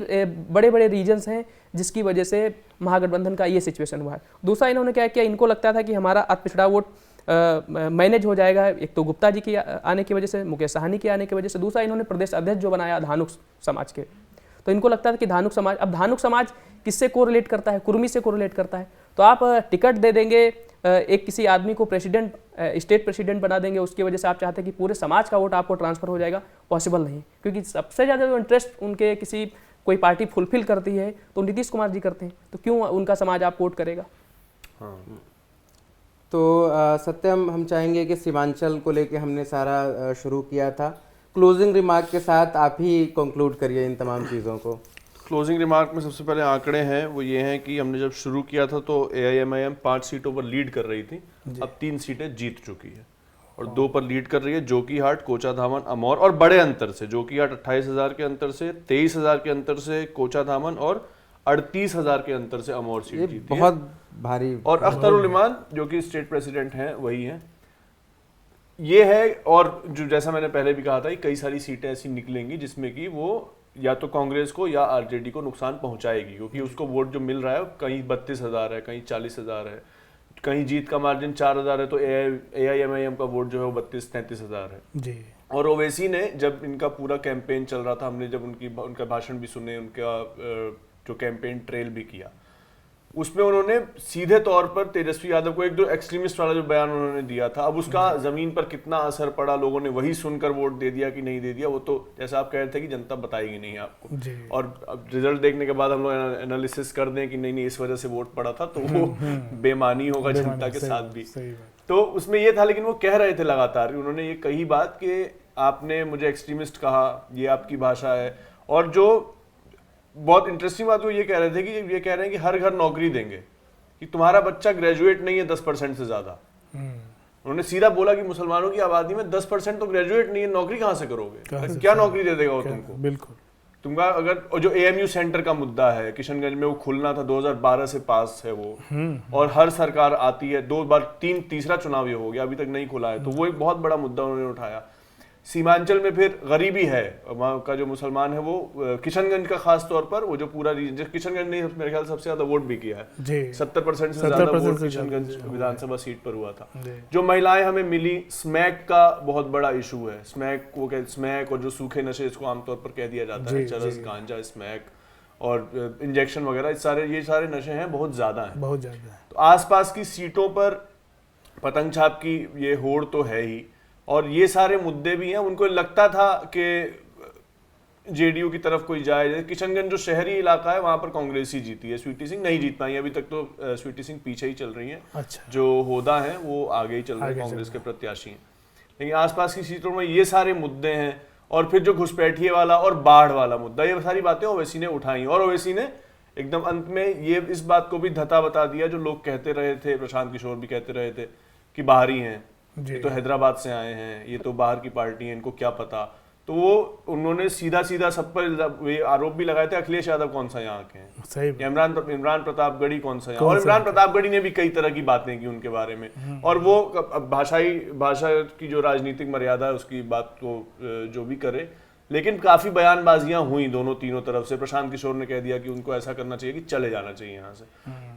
बड़े बड़े रीजंस हैं जिसकी वजह से महागठबंधन का ये सिचुएशन हुआ है। दूसरा इन्होंने क्या किया, इनको लगता था कि हमारा अतिपिछड़ा वोट मैनेज हो जाएगा, एक तो गुप्ता जी के आने की वजह से, मुकेश साहनी के आने की वजह से। दूसरा इन्होंने प्रदेश अध्यक्ष जो बनाया धानुक समाज के, तो इनको लगता था कि धानुक समाज, अब धानुक समाज किससे कोरिलेट करता है, कुर्मी से कोरिलेट करता है। तो आप टिकट दे देंगे एक किसी आदमी को प्रेसिडेंट, स्टेट प्रेसिडेंट बना देंगे, उसकी वजह से आप चाहते हैं कि पूरे समाज का वोट आपको ट्रांसफर हो जाएगा, पॉसिबल नहीं। क्योंकि सबसे ज़्यादा जो इंटरेस्ट उनके किसी कोई पार्टी फुलफिल करती है तो नीतीश कुमार जी करते हैं, तो क्यों उनका समाज आप वोट करेगा। तो सत्यम, हम चाहेंगे कि सीमांचल को लेके हमने सारा शुरू किया था, क्लोजिंग रिमार्क के साथ आप ही कंक्लूड करिए इन तमाम चीज़ों को। क्लोजिंग रिमार्क में सबसे पहले आंकड़े हैं, वो ये हैं कि हमने जब शुरू किया था तो AIMIM 5 सीटों पर लीड कर रही थी, अब 3 सीटें जीत चुकी है और 2 पर लीड कर रही है, जोकीहाट, कोचा धामन, अमौर, और बड़े अंतर से। जोकीहाट 28,000 के अंतर से, 23,000 के अंतर से कोचा धामन और 38,000 के अंतर से अमौर सीट जीती है। बहुत भारी। और अख्तरुल इमान जो कि स्टेट प्रेसिडेंट हैं वही हैं, ये है। और जो जैसा मैंने पहले भी कहा था कि कई सारी सीटें ऐसी निकलेंगी जिसमें कि वो या तो कांग्रेस को या RJD को नुकसान पहुंचाएगी, क्योंकि उसको वोट जो मिल रहा है कहीं 32,000 है, कहीं 40,000 है, कहीं जीत का मार्जिन 4,000 है, तो AIMIM का वोट जो है वो 32-33,000 है जी। और ओवैसी ने जब इनका पूरा कैंपेन चल रहा था, हमने जब उनका भाषण भी सुने, उनका जो कैंपेन ट्रेल भी किया, उसमें उन्होंने सीधे तौर पर तेजस्वी यादव को एक जो एक्सट्रीमिस्ट वाला जो बयान उन्होंने दिया था, अब उसका जमीन पर कितना असर पड़ा, लोगों ने वही सुनकर वोट दे दिया कि नहीं दे दिया, वो तो जैसा आप कह रहे थे कि जनता बताएगी नहीं आपको जी। और अब रिजल्ट देखने के बाद हम लोग एनालिसिस कर दें कि नहीं इस वजह से वोट पड़ा था, तो वो बेमानी होगा जनता के साथ भी। तो उसमें ये था, लेकिन वो कह रहे थे लगातार, उन्होंने ये कही बात कि आपने मुझे एक्सट्रीमिस्ट कहा, ये आपकी भाषा है। और जो बहुत इंटरेस्टिंग बात वो ये कह रहे थे कि ये कह रहे हैं कि हर घर नौकरी देंगे, कि तुम्हारा बच्चा ग्रेजुएट नहीं है 10% से ज्यादा। उन्होंने सीधा बोला कि मुसलमानों की आबादी में 10% तो ग्रेजुएट नहीं है, नौकरी कहां से करोगे, क्या नौकरी दे देगा वो तुमको। बिल्कुल। तुमका अगर और जो एएमयू सेंटर का मुद्दा है किशनगंज में, वो खुलना था 2012 से पास है वो, और हर सरकार आती है 2 बार, तीसरा चुनाव ये हो गया, अभी तक नहीं खुला है, तो वो एक बहुत बड़ा मुद्दा उन्होंने उठाया। सीमांचल में फिर गरीबी है, वहाँ का जो मुसलमान है वो किशनगंज का खास तौर पर, वो जो पूरा रीजन, किशनगंज ने मेरे ख्याल सबसे ज्यादा वोट भी किया है, 70% से ज्यादा वोट किशनगंज विधानसभा सीट पर हुआ था। जो महिलाएं हमें मिली, स्मैक का बहुत बड़ा इशू है, स्मैक वो स्मैक और जो सूखे नशे इसको आमतौर पर कह दिया जाता है, चरस, गांजा, स्मैक और इंजेक्शन वगैरह, ये सारे नशे हैं, बहुत ज्यादा है, बहुत ज्यादा। तो आसपास की सीटों पर पतंग छाप की ये होड़ तो है ही, और ये सारे मुद्दे भी हैं। उनको लगता था कि जेडीयू की तरफ कोई जाए। किशनगंज जो शहरी इलाका है वहां पर कांग्रेस ही जीती है, स्वीटी सिंह नहीं जीत पाई अभी तक, तो स्वीटी सिंह पीछे ही चल रही हैं। अच्छा। जो होदा हैं वो आगे ही चल रहे हैं, कांग्रेस के प्रत्याशी हैं। लेकिन आसपास की सीटों में ये सारे मुद्दे हैं, और फिर जो घुसपैठिए वाला और बाढ़ वाला मुद्दा, ये सारी बातें ओवैसी ने उठाई, और ओवैसी ने एकदम अंत में ये इस बात को भी धता बता दिया जो लोग कहते रहे थे, प्रशांत किशोर भी कहते रहे थे कि बाहरी हैं, ये तो हैदराबाद से आए हैं, ये तो बाहर की पार्टी है, इनको क्या पता। तो वो उन्होंने सीधा सीधा सब पर आरोप भी लगाए थे, अखिलेश यादव कौन सा यहाँ के हैं, सही, इमरान प्रतापगढ़ी कौन सा यहाँ, और इमरान प्रतापगढ़ी ने भी कई तरह की बातें की उनके बारे में, और वो भाषा की जो राजनीतिक मर्यादा है उसकी बात को जो भी करे, लेकिन काफी बयानबाजियां हुई दोनों तीनों तरफ से। प्रशांत किशोर ने कह दिया कि उनको ऐसा करना चाहिए कि चले जाना चाहिए यहाँ से,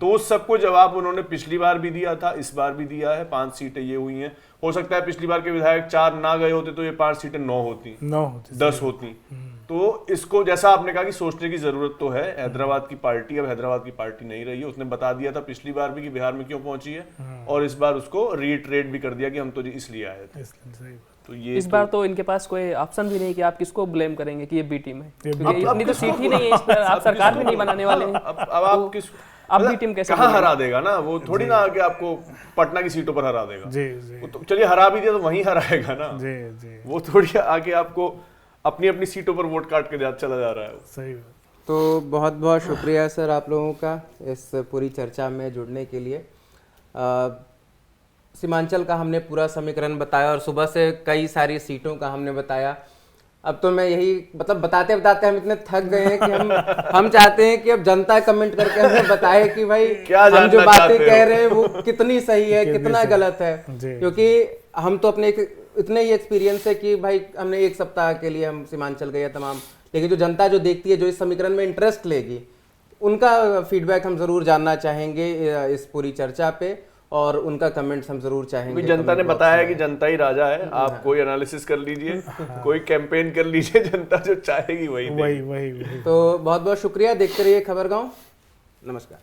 तो उस सबको जवाब उन्होंने पिछली बार भी दिया था, इस बार भी दिया है। 5 सीटें ये हुई हैं, हो सकता है पिछली बार के विधायक 4 ना गए होते तो ये 5 सीटें 9 होती, 10 होती। तो इसको जैसा आपने कहा कि सोचने की जरूरत तो है। हैदराबाद की पार्टी अब हैदराबाद की पार्टी नहीं रही है, उसने बता दिया था पिछली बार भी कि बिहार में क्यों पहुंची है, और इस बार उसको रीट्रेट भी कर दिया कि हम तो इसलिए आए थे। तो ये इस बार तो इनके पास कोई ऑप्शन भी नहीं कि आप किसको ब्लेम करेंगे कि ये बी टीम है, क्योंकि इतनी तो सीट ही नहीं है, इस पर आप सरकार भी नहीं बनाने वाले हैं। अब आप किस अब बी टीम कैसे कहाँ हरा देगा ना, वो थोड़ी ना आके आपको पटना की सीटों पर हरा देगा। वो तो चलिए हरा भी दिया तो वहीं हराएगा ना, वो थोड़ी आके आपको अपनी अपनी सीटों पर वोट काट के चला जा रहा है। सही। तो बहुत बहुत शुक्रिया सर आप लोगों का इस पूरी चर्चा में जुड़ने के लिए। सीमांचल का हमने पूरा समीकरण बताया और सुबह से कई सारी सीटों का हमने बताया। अब तो मैं यही मतलब बताते बताते हम इतने थक गए हैं कि हम चाहते हैं कि अब जनता कमेंट करके हमें बताए कि भाई हम जो बातें कह रहे हैं वो कितनी सही है, कितना गलत है, क्योंकि हम तो अपने इतने ही एक्सपीरियंस है कि भाई हमने 1 सप्ताह के लिए हम सीमांचल गए तमाम, लेकिन जो जनता जो देखती है, जो इस समीकरण में इंटरेस्ट लेगी, उनका फीडबैक हम जरूर जानना चाहेंगे इस पूरी चर्चा पे, और उनका कमेंट्स हम जरूर चाहेंगे। जनता ने बताया है कि जनता ही राजा है, आप कोई एनालिसिस कर लीजिए, कोई कैंपेन कर लीजिए, जनता जो चाहेगी वही। तो बहुत बहुत शुक्रिया, देखते रहिए खबरगांव। नमस्कार।